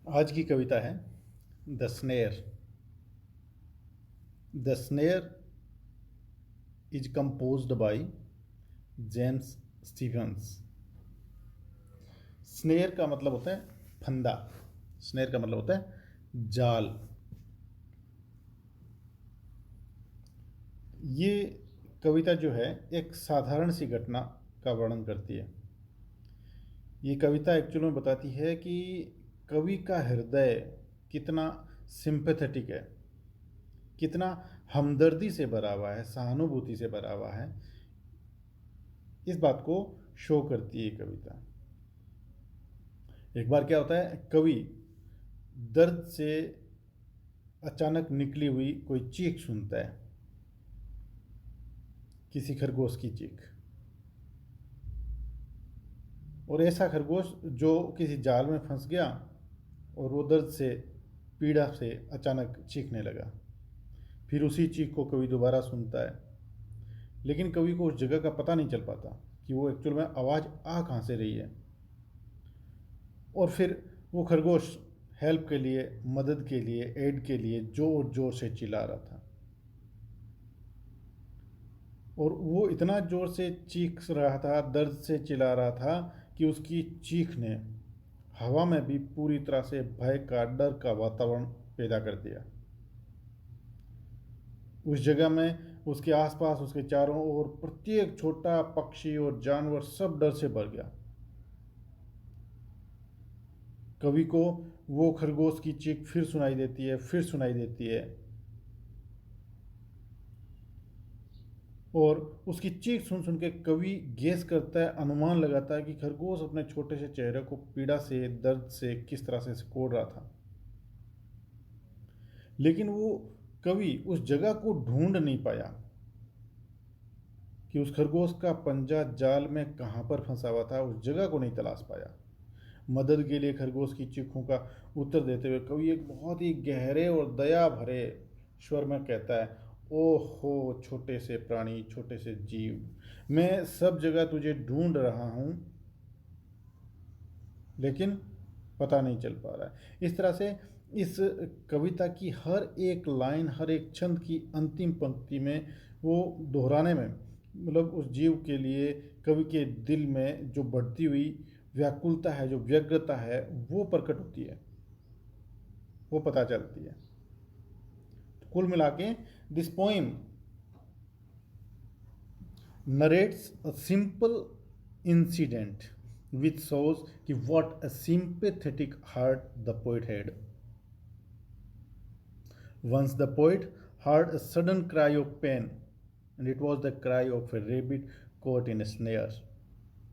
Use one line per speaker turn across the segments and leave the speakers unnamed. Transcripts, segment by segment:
आज की कविता है the snare. The snare is composed by James Stevens. Snare का मतलब होता है फंदा। स्नेयर का मतलब होता है जाल। ये कविता जो है एक साधारण सी घटना का वर्णन करती है। ये कविता एक्चुअल में बताती है कि कवि का हृदय कितना सिंपैथेटिक है, कितना हमदर्दी से भरा हुआ है, सहानुभूति से भरा हुआ है। इस बात को शो करती है कविता। एक बार क्या होता है, कवि दर्द से अचानक निकली हुई कोई चीख सुनता है, किसी खरगोश की चीख। और ऐसा खरगोश जो किसी जाल में फंस गया और वो दर्द से, पीड़ा से अचानक चीखने लगा। फिर उसी चीख को कवि दोबारा सुनता है, लेकिन कवि को उस जगह का पता नहीं चल पाता कि वो एक्चुअल में आवाज़ आ कहाँ से रही है। और फिर वो खरगोश हेल्प के लिए, मदद के लिए, एड के लिए जोर जोर से चिल्ला रहा था। और वो इतना ज़ोर से चीख रहा था, दर्द से चिल्ला रहा था कि उसकी चीख ने हवा में भी पूरी तरह से भय का, डर का वातावरण पैदा कर दिया। उस जगह में, उसके आसपास, उसके चारों ओर प्रत्येक छोटा पक्षी और जानवर सब डर से भर गया। कवि को वो खरगोश की चीख फिर सुनाई देती है, फिर सुनाई देती है। और उसकी चीख सुन सुन के कवि गेस करता है, अनुमान लगाता है कि खरगोश अपने छोटे से चेहरे को पीड़ा से, दर्द से किस तरह से सिकोड़ रहा था। लेकिन वो कवि उस जगह को ढूंढ नहीं पाया कि उस खरगोश का पंजा जाल में कहाँ पर फंसा हुआ था। उस जगह को नहीं तलाश पाया। मदद के लिए खरगोश की चीखों का उत्तर देते हुए कवि एक बहुत ही गहरे और दया भरे स्वर में कहता है, ओहो छोटे से प्राणी, छोटे से जीव, मैं सब जगह तुझे ढूंढ रहा हूँ, लेकिन पता नहीं चल पा रहा है। इस तरह से इस कविता की हर एक लाइन, हर एक छंद की अंतिम पंक्ति में वो दोहराने में, मतलब उस जीव के लिए कवि के दिल में जो बढ़ती हुई व्याकुलता है, जो व्यग्रता है, वो प्रकट होती है, वो पता चलती है। तो कुल मिला के this poem narrates a simple incident which shows what a sympathetic heart the poet had. Once the poet heard a sudden cry of pain, and it was the cry of a rabbit caught in a snare.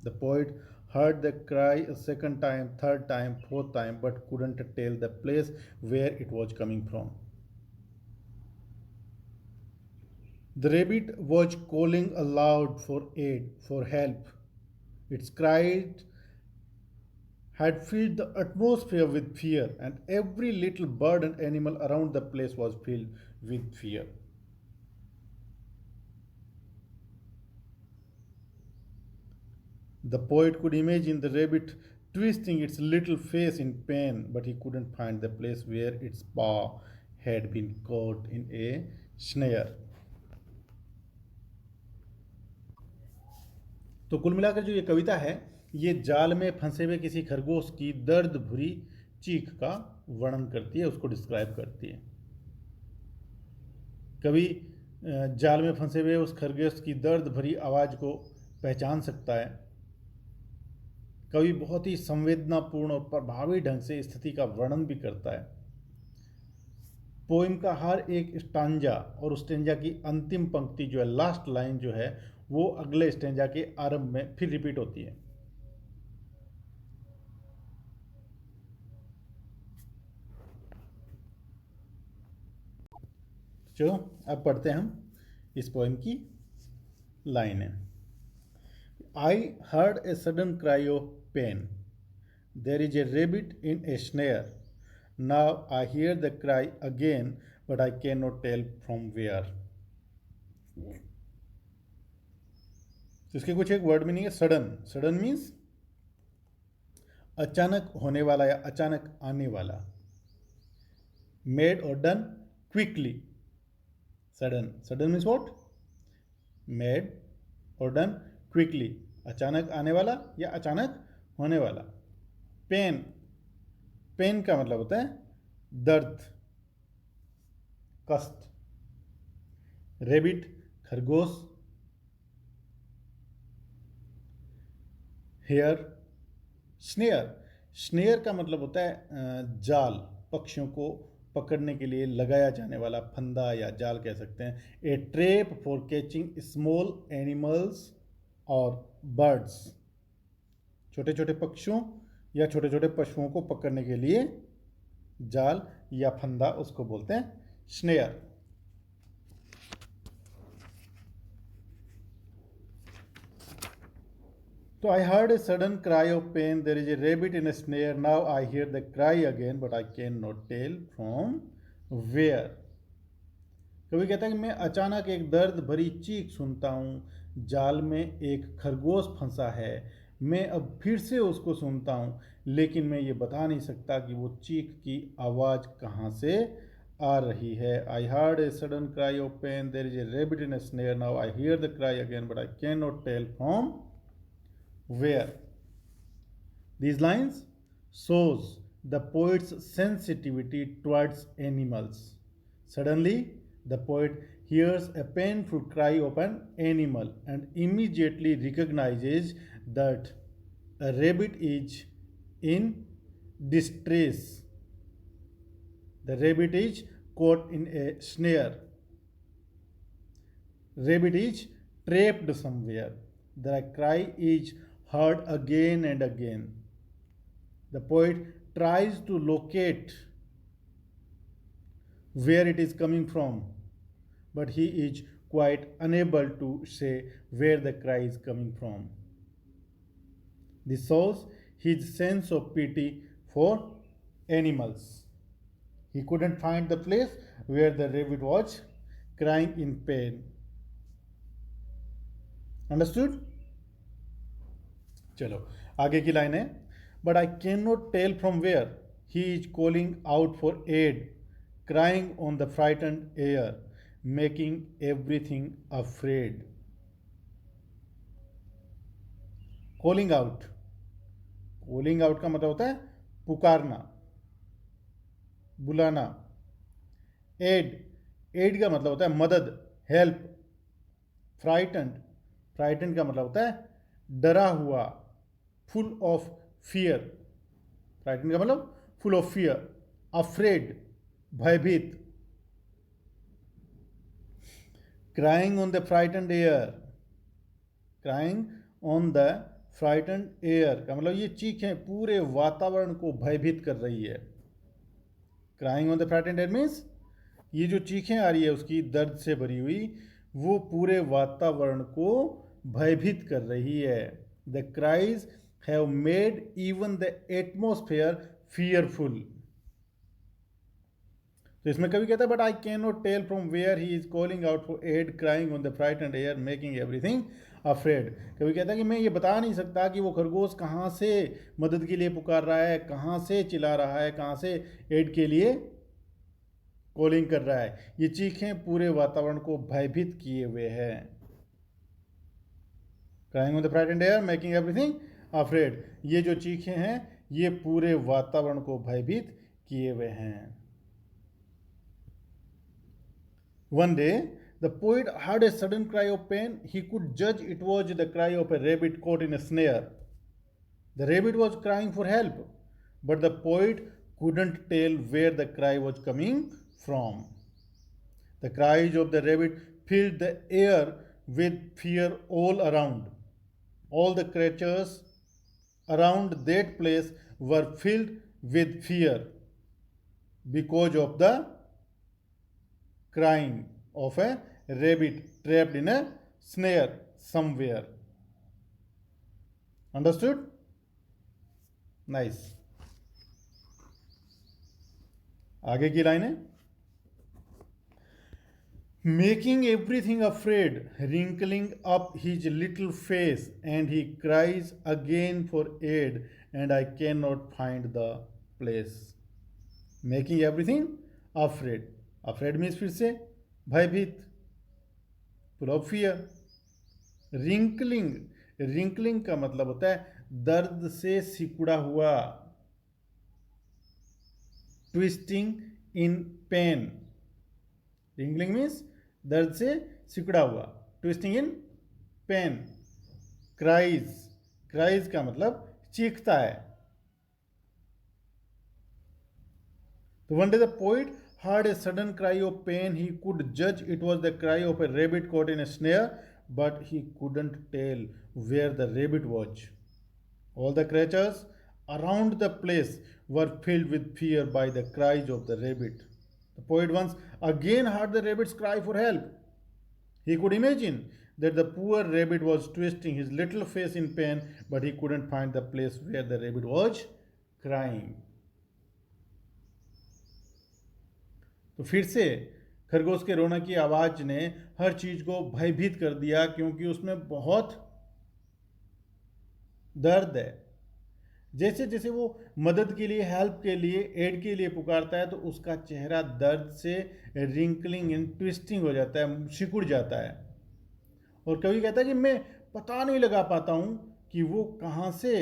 The poet heard the cry a second time, third time, fourth time, but couldn't tell the place where it was coming from. The rabbit was calling aloud for aid, for help. Its cry had filled the atmosphere with fear, and every little bird and animal around the place was filled with fear. The poet could imagine the rabbit twisting its little face in pain, but he couldn't find the place where its paw had been caught in a snare. तो कुल मिलाकर जो ये कविता है, ये जाल में फंसे हुए किसी खरगोश की दर्द भरी चीख का वर्णन करती है, उसको डिस्क्राइब करती है। कवि जाल में फंसे हुए उस खरगोश की दर्द भरी आवाज़ को पहचान सकता है। कवि बहुत ही संवेदनापूर्ण और प्रभावी ढंग से स्थिति का वर्णन भी करता है। पोइम का हर एक स्टांजा और उस स्टेंजा की अंतिम पंक्ति जो है, लास्ट लाइन जो है, वो अगले स्टेंजा के आरंभ में फिर रिपीट होती है। चलो अब पढ़ते हैं हम इस पोइम की लाइनें। I heard a sudden cry of pain, there is a rabbit in a snare, now I hear the cry again but I can not tell from where. इसके कुछ एक वर्ड मीनिंग है। सडन, सडन मीन्स अचानक होने वाला या अचानक आने वाला। मेड और done quickly. Sudden, sudden means what? Made और डन क्विकली, अचानक आने वाला या अचानक होने वाला। पेन, पेन का मतलब होता है दर्द, कष्ट। रेबिट, खरगोश। हेयर, स्नेयर, स्नेयर का मतलब होता है जाल, पक्षियों को पकड़ने के लिए लगाया जाने वाला फंदा या जाल कह सकते हैं। ए trap for catching small animals और बर्ड्स, छोटे छोटे पक्षियों या छोटे छोटे पशुओं को पकड़ने के लिए जाल या फंदा, उसको बोलते हैं snare. So I heard a sudden cry of pain. There is a rabbit in a snare. Now I hear the cry again, but I cannot tell from where. कभी कहता है कि मैं अचानक एक दर्द भरी चीख सुनता हूँ, जाल में एक खरगोश फंसा है, मैं अब फिर से उसको सुनता हूँ, लेकिन मैं ये बता नहीं सकता कि वो चीख की आवाज़ कहाँ से आ रही है। I heard a sudden cry of pain. There is a rabbit in a snare. Now I hear the cry again, but I cannot tell from where. These lines shows the poet's sensitivity towards animals. Suddenly the poet hears a painful cry of an animal and immediately recognizes that a rabbit is in distress. The rabbit is caught in a snare. Rabbit is trapped somewhere. The cry is heard again and again. The poet tries to locate where it is coming from, but he is quite unable to say where the cry is coming from. This shows his sense of pity for animals. He couldn't find the place where the rabbit was crying in pain. Understood? चलो आगे की line है, but I can not tell from where he is calling out for aid, crying on the frightened air, making everything afraid. Calling out, calling out का मतलब होता है पुकारना, बुलाना। Add, add का मतलब होता है मदद, हेल्प। फ्राइटन्ड, फ्राइटन्ड का मतलब होता है डरा हुआ, फुल ऑफ फियर। फ्राइटन का मतलब फुल ऑफ फियर। अफ्रेड, भयभीत। Crying on the frightened air, crying on the frightened air का मतलब ये चीखें पूरे वातावरण को भयभीत कर रही है। Crying on the frightened air means ये जो चीखें आ रही है उसकी दर्द से भरी हुई, वो पूरे वातावरण को भयभीत कर रही है। The cries have made even the atmosphere fearful. तो इसमें कभी कहता है but I can not tell from where he is calling out for aid, crying on the frightened air, making everything afraid. कभी कहता है कि मैं ये बता नहीं सकता कि वो खरगोश कहाँ से मदद के लिए पुकार रहा है, कहाँ से चिल्ला रहा है, कहाँ से एड के लिए कॉलिंग कर रहा है। ये चीखें पूरे वातावरण को भयभीत किए हुए हैं। Crying on the frightened air, making everything afraid, ये जो चीखें हैं ये पूरे वातावरण को भयभीत किए हुए हैं। One day, the poet heard a sudden cry of pain. He could judge it was the cry of a rabbit caught in a snare. The rabbit was crying for help, but the poet couldn't tell where the cry was coming from. The cries of the rabbit filled the air with fear all around. All the creatures around that place were filled with fear because of the crying of a rabbit trapped in a snare somewhere. Understood? Nice. आगे की line है, making everything afraid, wrinkling up his little face, and he cries again for aid, and I cannot find the place. Making everything afraid. Afraid means फिर से भयभीत, full of fear. Wrinkling का मतलब होता है दर्द से सिकुड़ा हुआ. Twisting in pain. Wrinkling means दर्द से सिकुड़ा हुआ. Twisting in pain. Cries का मतलब चीखता है. So one day the poet heard a sudden cry of pain. He could judge it was the cry of a rabbit caught in a snare, but he couldn't tell where the rabbit was. All the creatures around the place were filled with fear by the cries of the rabbit. The poet once again heard the rabbit's cry for help. He could imagine that the poor rabbit was twisting his little face in pain, but he couldn't find the place where the rabbit was crying. तो फिर से खरगोश के रोने की आवाज ने हर चीज को भयभीत कर दिया, क्योंकि उसमें बहुत दर्द है. जैसे जैसे वो मदद के लिए, हेल्प के लिए, एड के लिए पुकारता है, तो उसका चेहरा दर्द से रिंकलिंग एंड ट्विस्टिंग हो जाता है, सिकुड़ जाता है. और कभी कहता है कि मैं पता नहीं लगा पाता हूं कि वो कहां से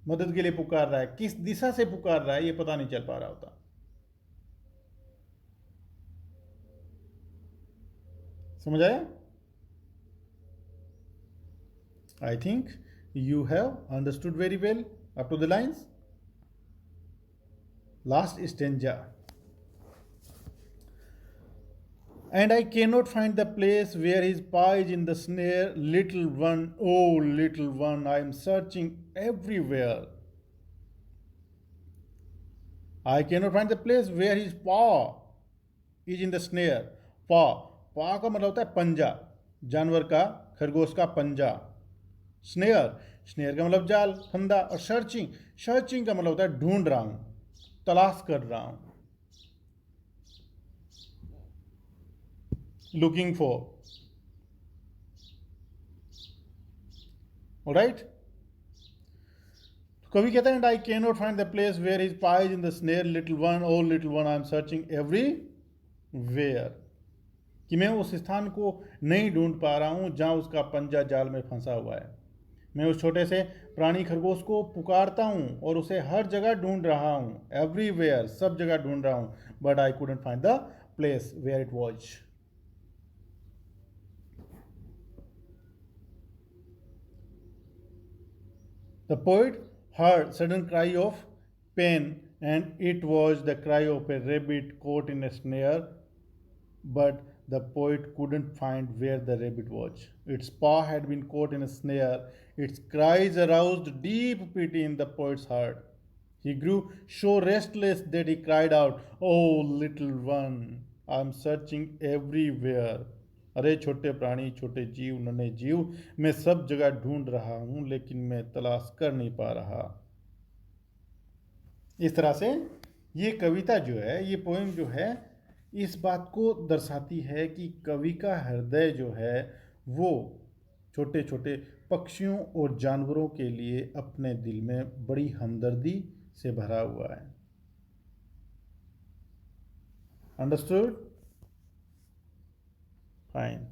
मदद के लिए पुकार रहा है, किस दिशा से पुकार रहा है, ये पता नहीं चल पा रहा होता. समझ आया? I think you have understood very well up to the lines. Last stanza. And I cannot find the place where his paw is in the snare. Little one, oh little one, I am searching everywhere. I cannot find the place where his paw is in the snare. paw का मतलब होता है पंजा, जानवर का, खरगोश का पंजा. स्नेयर का मतलब जाल, फंदा. और सर्चिंग का मतलब होता है ढूंढ रहा हूं, तलाश कर रहा हूं. Looking for. ऑलराइट. कवि कहता है, I can not find the place where his paw is in the snare. Little one, o little one, I am searching everywhere. कि मैं उस स्थान को नहीं ढूंढ पा रहा हूं जहां उसका पंजा जाल में फंसा हुआ है. मैं उस छोटे से प्राणी खरगोश को पुकारता हूं और उसे हर जगह ढूंढ रहा हूं. एवरीवेयर, सब जगह ढूंढ रहा हूं. But I couldn't find the place where it was. The poet heard sudden cry of pain, and it was the cry of a rabbit caught in a snare, but the poet couldn't find where the rabbit was. Its paw had been caught in a snare. Its cries aroused deep pity in the poet's heart. He grew so restless that he cried out, "Oh, little one, I am searching everywhere." अरे छोटे प्राणी, छोटे जीव, नन्हे जीव, मैं सब जगह ढूंढ रहा हूं, लेकिन मैं तलाश कर नहीं पा रहा. इस तरह से ये कविता जो है, ये पोएम जो है, इस बात को दर्शाती है कि कवि का हृदय जो है वो छोटे छोटे पक्षियों और जानवरों के लिए अपने दिल में बड़ी हमदर्दी से भरा हुआ है. अंडरस्टूड? फाइन.